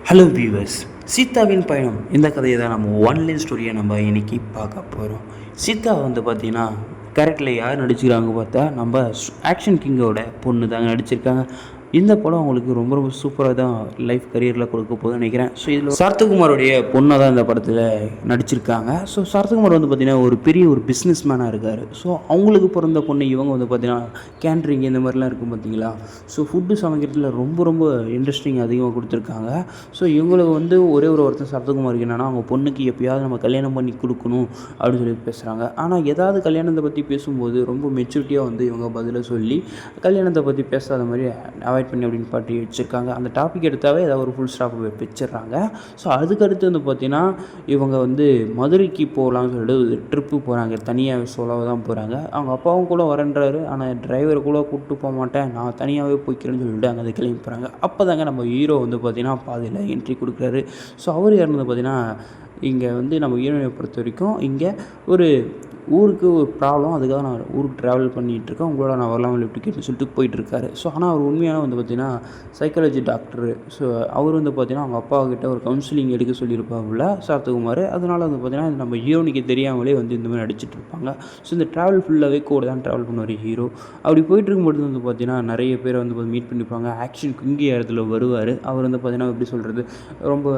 Hello viewers, சீதாவின் பயணம் இந்த கதையை தான் நம்ம ஒன்லைன் ஸ்டோரியை நம்ம இன்றைக்கி பார்க்க போகிறோம். சீதா பார்த்தீங்கன்னா கேரக்டரில் யார் நடிச்சுக்கிறாங்க பார்த்தா நம்ம ஆக்ஷன் கிங்கோட பொண்ணு தாங்க நடிச்சிருக்காங்க. இந்த படம் அவங்களுக்கு ரொம்ப ரொம்ப சூப்பராக தான் லைஃப் கரியரில் கொடுக்க போகுதுன்னு நினைக்கிறேன். ஸோ இதில் சரத்குமாரோடைய பொண்ணாக தான் இந்த படத்தில் நடிச்சிருக்காங்க. ஸோ சரத்குமார் பார்த்திங்கன்னா ஒரு பெரிய ஒரு பிஸ்னஸ் மேனாக இருக்கார். ஸோ அவங்களுக்கு பிறந்த பொண்ணு இவங்க பார்த்திங்கன்னா கேன்ட்ரிங் இந்த மாதிரிலாம் இருக்கும் பார்த்தீங்களா. ஸோ ஃபுட்டு சமைக்கிறதுல ரொம்ப ரொம்ப இன்ட்ரெஸ்டிங் அதிகமாக கொடுத்துருக்காங்க. ஸோ இவங்களுக்கு ஒரே ஒரு ஒருத்தர் சரத்குமாருக்கு என்னென்னா அவங்க பொண்ணுக்கு எப்போயாவது நம்ம கல்யாணம் பண்ணி கொடுக்கணும் அப்படின்னு சொல்லி பேசுகிறாங்க. ஆனால் ஏதாவது கல்யாணத்தை பற்றி பேசும்போது ரொம்ப மெச்சூரிட்டியாக இவங்க பதிலை சொல்லி கல்யாணத்தை பற்றி பேசாத மாதிரி அவாய்ட் பண்ணி அப்படின்னு பாட்டி வச்சுருக்காங்க. அந்த டாபிக் எடுத்தாவே ஏதாவது ஒரு ஃபுல் ஸ்டாப் வச்சிடுறாங்க. ஸோ அதுக்கடுத்து பார்த்திங்கன்னா இவங்க மதுரைக்கு போகலான்னு சொல்லிட்டு ட்ரிப்பு போகிறாங்க. தனியாக சோலோவாக தான் போகிறாங்க. அவங்க அப்பாவும் கூட வரன்றாரு. ஆனால் டிரைவர் கூட கூப்பிட்டு போக மாட்டேன், நான் தனியாகவே போய்க்கிறேன்னு சொல்லிட்டு அங்கே கிளம்பி போகிறாங்க. அப்போ தாங்க நம்ம ஹீரோ பார்த்திங்கன்னா பாதியில் என்ட்ரி கொடுக்குறாரு. ஸோ அவர் யாருன்னு பார்த்திங்கன்னா இங்கே நம்ம ஹீரோயினை பொறுத்த வரைக்கும் இங்கே ஒரு ஊருக்கு ஒரு ப்ராப்ளம், அதுக்காக நான் ஊருக்கு ட்ராவல் பண்ணிகிட்ருக்கேன், உங்களோட நான் வரலாம் டிக்கெட்னு சொல்லிட்டு போயிட்டுருக்காரு. ஸோ ஆனால் அவர் உண்மையான பார்த்திங்கன்னா சைக்காலஜி டாக்டரு. ஸோ அவர் பார்த்திங்கன்னா அவங்க அப்பா கிட்ட ஒரு கவுன்சிலிங் எடுக்க சொல்லியிருப்பாப்புல சரத்குமார். அதனால் பார்த்திங்கன்னா நம்ம ஹீரோனிக்கு தெரியாமலே இந்த மாதிரி நடிச்சிட்டு இருப்பாங்க. ஸோ இந்த ட்ராவல் ஃபுல்லாகவே கூட தான் ட்ராவல் பண்ணுவார் ஹீரோ. அப்படி போயிட்டு இருக்கும்போது பார்த்திங்கன்னா நிறைய பேரை மீட் பண்ணியிருப்பாங்க. ஆக்ஷன் கிங்கி இடத்துல வருவார். அவர் பார்த்திங்கன்னா எப்படி சொல்கிறது, ரொம்ப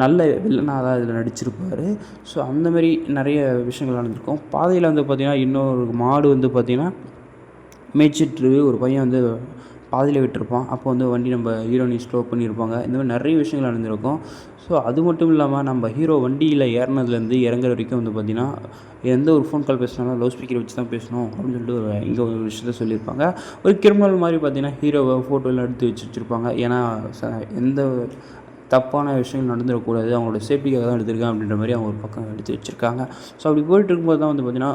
நல்ல வில்லனாக தான் இதில் நடிச்சிருப்பார். ஸோ அந்தமாரி நிறைய விஷயங்கள் நடந்திருக்கும். பாதையில் பார்த்திங்கன்னா இன்னொரு மாடு பார்த்திங்கன்னா மேய்ச்சிட்டு ஒரு பையன் பாதியில் விட்டுருப்பான். அப்போ வண்டி நம்ம ஹீரோயினை ஸ்லோ பண்ணியிருப்பாங்க. இந்த மாதிரி நிறைய விஷயங்கள் நடந்திருக்கும். ஸோ அது மட்டும் இல்லாமல் நம்ம ஹீரோ வண்டியில் ஏறினதுலேருந்து இறங்குற வரைக்கும் பார்த்திங்கன்னா எந்த ஒரு ஃபோன் கால் பேசினாலும் லவுட் ஸ்பீக்கர் வச்சு தான் பேசணும் அப்படின்னு சொல்லிட்டு இங்கே ஒரு விஷயத்த சொல்லியிருப்பாங்க. ஒரு கிரிமினல் மாதிரி பார்த்திங்கன்னா ஹீரோவை ஃபோட்டோலாம் எடுத்து வச்சுருப்பாங்க. ஏன்னா எந்த தப்பான விஷயங்கள் நடந்துடக்கூடாது, அவங்களோட சேஃப்டிக்காக தான் எடுத்திருக்கேன் அப்படின்ற மாதிரி அவங்க ஒரு பக்கம் எடுத்து வச்சுருக்காங்க. ஸோ அப்படி போயிட்டு இருக்கும்போது தான் பார்த்திங்கன்னா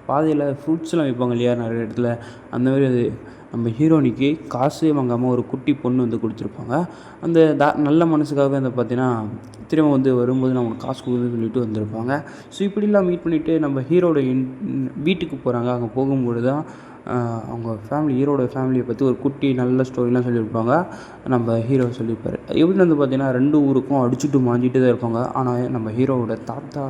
பாதையில் ஃப்ரூட்ஸ்லாம் விற்பாங்க இல்லையா நிறைய இடத்துல. அந்த மாதிரி அது நம்ம ஹீரோனிக்கு காசே வாங்காமல் ஒரு குட்டி பொண்ணு கொடுத்துருப்பாங்க. அந்த நல்ல மனசுக்காகவே பார்த்திங்கன்னா திரும்ப வரும்போது நான் உனக்கு காசு கொடுக்குதுன்னு சொல்லிட்டு வந்திருப்பாங்க. ஸோ இப்படிலாம் மீட் பண்ணிவிட்டு நம்ம ஹீரோட வீட்டுக்கு போகிறாங்க. அங்கே போகும்பொழுது தான் அவங்க ஹீரோட ஃபேமிலியை பற்றி ஒரு குட்டி நல்ல ஸ்டோரிலாம் சொல்லியிருப்பாங்க. நம்ம ஹீரோ சொல்லியிருப்பார். எப்படி பார்த்திங்கன்னா 2 ஊருக்கும் அடிச்சுட்டு மாஞ்சிட்டு தான் இருப்பாங்க. ஆனால் நம்ம ஹீரோவோட தாத்தா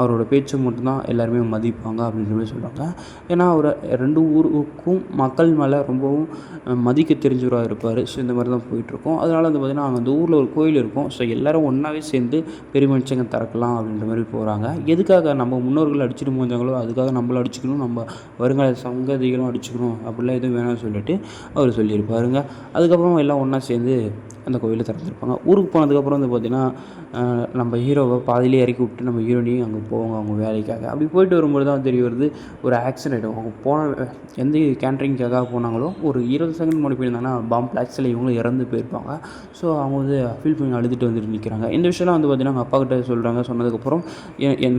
அவரோட பேச்சை மட்டும்தான் எல்லாருமே மதிப்பாங்க அப்படின்ற மாதிரி சொல்லுவாங்க. ஏன்னா அவர் 2 ஊருக்கும் மக்கள் மேலே ரொம்பவும் மதிக்க தெரிஞ்சவராக இருப்பார். ஸோ இந்த மாதிரி தான் போயிட்டுருக்கோம். அதனால் பார்த்திங்கன்னா அந்த ஊரில் ஒரு கோயில் இருக்கும். ஸோ எல்லோரும் ஒன்றாவே சேர்ந்து பெரிய மனுஷங்க திறக்கலாம் அப்படின்ற மாதிரி போகிறாங்க. எதுக்காக நம்ம முன்னோர்கள் அடிச்சுட்டு போஞ்சாங்களோ அதுக்காக நம்மளும் அடிச்சுக்கணும், நம்ம வருங்கால சங்கதிகள் அடிச்சுக்கணும் அப்படிலாம் எதுவும் வேணாம்னு சொல்லிட்டு அவர் சொல்லியிருப்பாருங்க. அதுக்கப்புறம் எல்லாம் ஒன்றா சேர்ந்து அந்த கோயிலை திறந்துருப்பாங்க. ஊருக்கு போனதுக்கப்புறம் பார்த்திங்கன்னா நம்ம ஹீரோவை பாதியிலே இறக்கி விட்டு நம்ம ஹீரோனியும் அங்கே போவாங்க அவங்க வேலைக்காக. அப்படி போயிட்டு வரும்போது தான் தெரிய வருது ஒரு ஆக்சிடென்ட். அவங்க போன எந்த கேன்ட்ரிங்காக போனாங்களோ ஒரு 20 செகண்ட் முன்னாடி போயிருந்தாங்கன்னா பாம்பு பிளாக்ஸில் இவங்களும் இறந்து போயிருப்பாங்க. ஸோ அவங்க ஃபீல் பண்ணி அழுதுட்டு நிற்கிறாங்க. இந்த விஷயம்லாம் பார்த்திங்கன்னா அவங்க அப்பா கிட்ட சொல்கிறாங்க. சொன்னதுக்கப்புறம்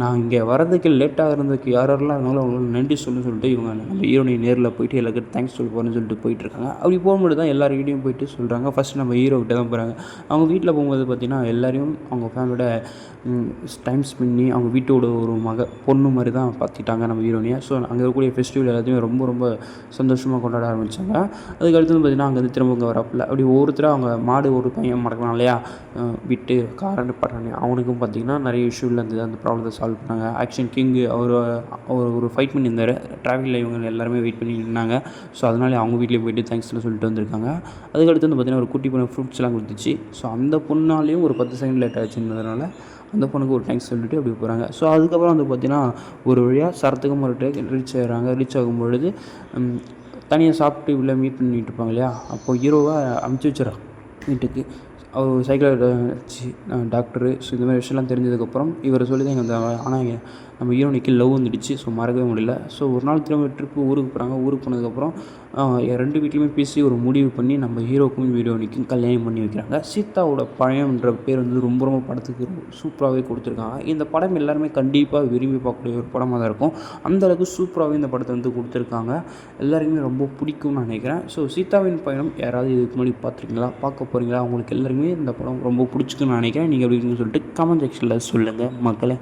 நான் இங்கே வரதுக்கு லேட்டாக இருந்ததுக்கு யாரெல்லாம் இருந்தாலும் அவங்களுக்கு நன்றி சொல்லிட்டு இவங்க நம்ம ஹீரோனி நேரில் போயிட்டு எல்லாருக்கும் தேங்க்ஸ் சொல்ல போகிறேன்னு சொல்லிட்டு போயிட்டுருக்காங்க. அப்படி போகும்போது தான் எல்லாருக்கிட்டையும் போயிட்டு சொல்கிறாங்க. ஃபஸ்ட் நம்ம ஹீரோ கிட்ட தான் போகிறாங்க. அவங்க வீட்டில் போகும்போது பார்த்திங்கன்னா எல்லோரையும் அவங்க ஃபேமிலியோட டைம் ஸ்பெண்ட் பண்ணி அவங்க வீட்டோட ஒரு பொண்ணு மாதிரி தான் பார்த்துட்டாங்க நம்ம ஹீரோனியை. ஸோ அங்கே இருக்கக்கூடிய ஃபெஸ்டிவல் எல்லாத்தையுமே ரொம்ப ரொம்ப சந்தோஷமாக கொண்டாட ஆரம்பித்தாங்க. அதுக்கடுத்து பார்த்திங்கன்னா அங்கே திரும்ப வரப்பில் அப்படி ஒவ்வொருத்தராக அவங்க மாடு ஒரு பையன் மறக்கலாம் இல்லையா, விட்டு காரண்டு பட்டானே அவனுக்கும் பார்த்திங்கன்னா நிறைய இஷ்யூவில் இருந்தது. அந்த ப்ராப்ளத்தை சால்வ் பண்ணாங்க. ஆக்ஷன் கிங்கு அவர் ஒரு ஃபைட் பண்ணியிருந்தார். ட்ராஃபிக்கில் இவங்க எல்லாருமே வெயிட் பண்ணி நின்னாங்க. ஸோ அதனால அவங்க வீட்லேயே போய்ட்டு தேங்க்ஸ்லாம் சொல்லிட்டு வந்திருக்காங்க. அதுக்கடுத்து பார்த்திங்கன்னா ஒரு குட்டி பொண்ணு ஃப்ரூட்ஸ்லாம் கொடுத்துச்சு. ஸோ அந்த பொண்ணாலேயும் ஒரு 10 செகண்ட் லேட் ஆச்சுன்றதுனால அந்த பொண்ணுக்கு ஒரு தேங்க்ஸ் சொல்லிட்டு அப்படி போகிறாங்க. ஸோ அதுக்கப்புறம் பார்த்திங்கன்னா ஒரு வழியாக சரத்குமார்கிட்ட ரீச் ஆகிறாங்க. ரீச் ஆகும்பொழுது தனியாக சாப்பிட்டு உள்ள மீட் பண்ணிட்டு இருப்பாங்க இல்லையா, அப்போது ஹீரோவை அமுச்சு வச்சிடறான் வீட்டுக்கு. அவர் ஒரு சைக்காலஜி டாக்டரு. ஸோ இந்த மாதிரி விஷயம்லாம் தெரிஞ்சதுக்கப்புறம் இவர் சொல்லி தான் இங்கே ஆனால் நம்ம ஹீரோனிக்கு லவ் வந்துடுச்சு. ஸோ மறக்கவே முடியல. ஸோ ஒரு நாள் திரும்ப ட்ரிப்பு ஊருக்கு போகிறாங்க. ஊருக்கு போனதுக்கப்புறம் 2 வீட்லேயுமே பேசி ஒரு முடிவு பண்ணி நம்ம ஹீரோக்கும் ஹீரோனிக்கும் கல்யாணம் பண்ணி வைக்கிறாங்க. சீதாவோட பழம்ன்ற பேர் ரொம்ப ரொம்ப படத்துக்கு சூப்பராகவே கொடுத்துருக்காங்க. இந்த படம் எல்லாருமே கண்டிப்பாக விரும்பி பார்க்கக்கூடிய ஒரு படமாக தான் இருக்கும். அந்தளவுக்கு சூப்பராகவே இந்த படத்தை கொடுத்துருக்காங்க. எல்லாருக்குமே ரொம்ப பிடிக்கும்னு நான் நினைக்கிறேன். ஸோ சீதாவின் பயணம் யாராவது இதுக்கு முன்னாடி பார்த்துருக்கீங்களா, பார்க்க போகிறீங்களா, அவங்களுக்கு எல்லாருமே இந்த படம் ரொம்ப பிடிச்சிக்குன்னு நான் நினைக்கிறேன். நீங்கள் எப்படின்னு சொல்லிட்டு கமெண்ட் செக்ஷனில் சொல்லுங்கள் மக்களே.